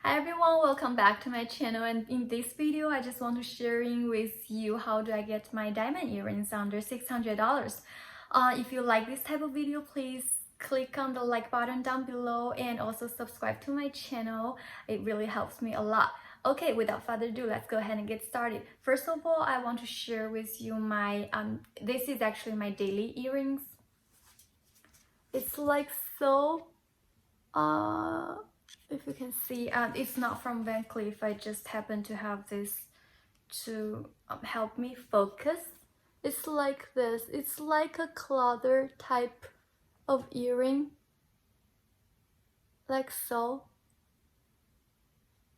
Hi everyone, welcome back to my channel, and in this video I just want to sharing with you how do I get my diamond earrings under $600. If you like this type of video, please click on the like button down below and also subscribe to my channel. It really helps me a lot. Okay, without further ado, let's go ahead and get started. First of all, I want to share with you my this is actually my daily earrings. It's like so if you can see, it's not from Van Cleef. I just happen to have this to help me focus. It's like this. It's like a clutter type of earring, like so.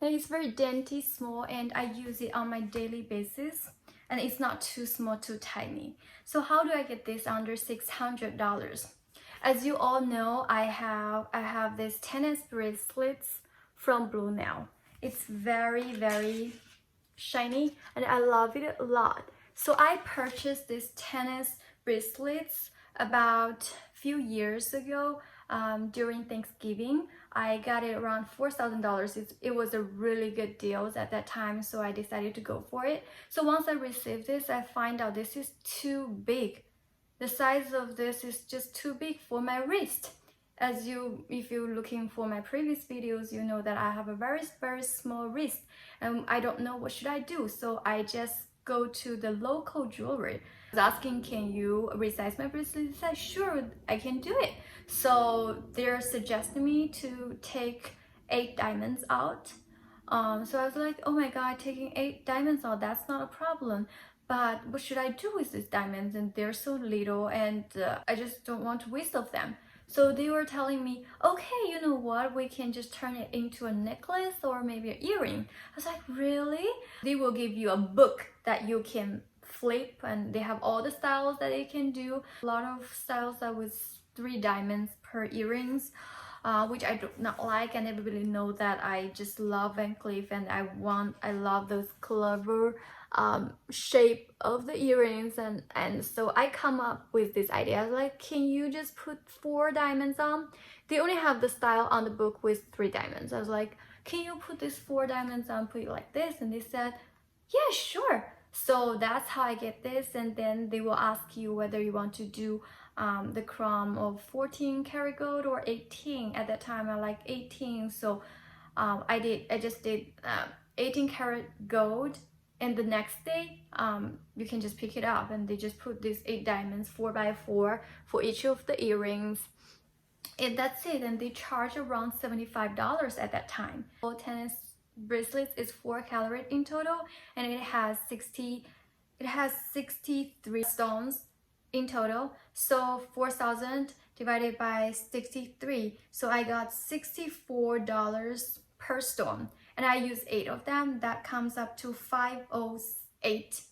And it's very dainty, small, and I use it on my daily basis. And it's not too small, too tiny. So how do I get this under $600? As you all know, I have this tennis bracelets from Blue Nail. It's very shiny and I love it a lot. So I purchased this tennis bracelets about a few years ago during Thanksgiving. I got it around $4,000. It was a really good deal at that time, so I decided to go for it. So once I received this, I find out this is too big. The size of this is just too big for my wrist. If you're looking for my previous videos, you know that I have a very small wrist and I don't know what should I do. So I just go to the local jewelry. I was asking, can you resize my bracelet? I said, sure, I can do it. So they're suggesting me to take 8 diamonds out. So I was like, oh my god, taking 8 diamonds out, that's not a problem. But what should I do with these diamonds? And they're so little and I just don't want to waste of them. So they were telling me, okay, you know what? We can just turn it into a necklace or maybe an earring. I was like, really? They will give you a book that you can flip and they have all the styles that they can do. A lot of styles that was 3 diamonds per earrings. Which I do not like, and everybody know that I just love Van Cleef and I love those clever shape of the earrings, and so I come up with this idea. I was like, can you just put 4 diamonds on? They only have the style on the book with 3 diamonds. I was like, can you put this 4 diamonds on, put it like this? And they said, yeah, sure. So that's how I get this, and then they will ask you whether you want to do the chrome of 14 karat gold or 18. At that time I like 18, so I just did 18 karat gold, and the next day you can just pick it up and they just put these 8 diamonds 4x4 for each of the earrings, and that's it. And they charge around $75 at that time. All tennis bracelets is 4 carat in total, and it has 63 stones in total. So 4,000 divided by 63, so I got $64 per stone, and I use 8 of them. That comes up to $508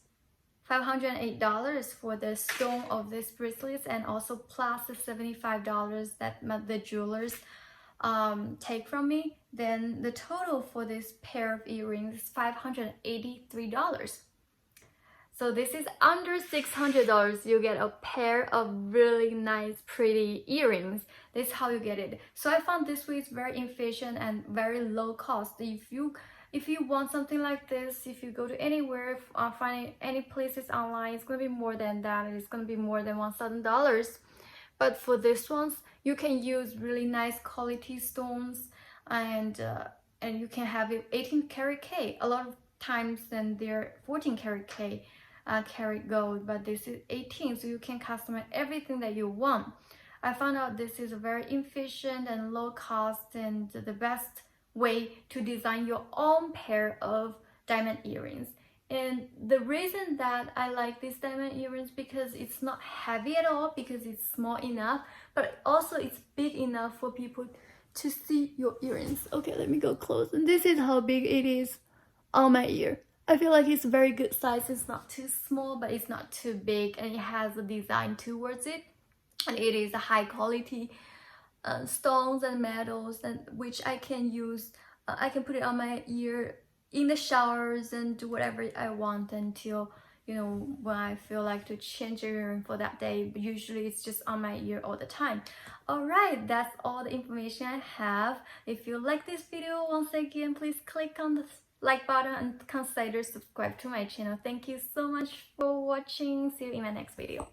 for the stone of this bracelets, and also plus the $75 that the jewelers take from me. Then the total for this pair of earrings is $583. So this is under $600. You get a pair of really nice, pretty earrings. This is how you get it. So I found this way is very efficient and very low cost. If you want something like this, if you go to anywhere, find any places online, it's gonna be more than that. It's gonna be more than $1,000. But for this ones, you can use really nice quality stones, and you can have it 18 karat K. A lot of times then they're 14 karat K. Karat gold, but this is 18, so you can customize everything that you want. I found out this is a very efficient and low cost and the best way to design your own pair of diamond earrings. And the reason that I like these diamond earrings, because it's not heavy at all, because it's small enough, but also it's big enough for people to see your earrings. Okay, let me go close, and this is how big it is on my ear. I feel like it's a very good size. It's not too small, but it's not too big, and it has a design towards it, and it is a high quality stones and metals, and which I can use. I can put it on my ear in the showers and do whatever I want until you know, when I feel like to change the earring for that day. But usually it's just on my ear all the time. Alright, that's all the information I have. If you like this video, once again, please click on the like button and consider subscribe to my channel. Thank you so much for watching. See you in my next video.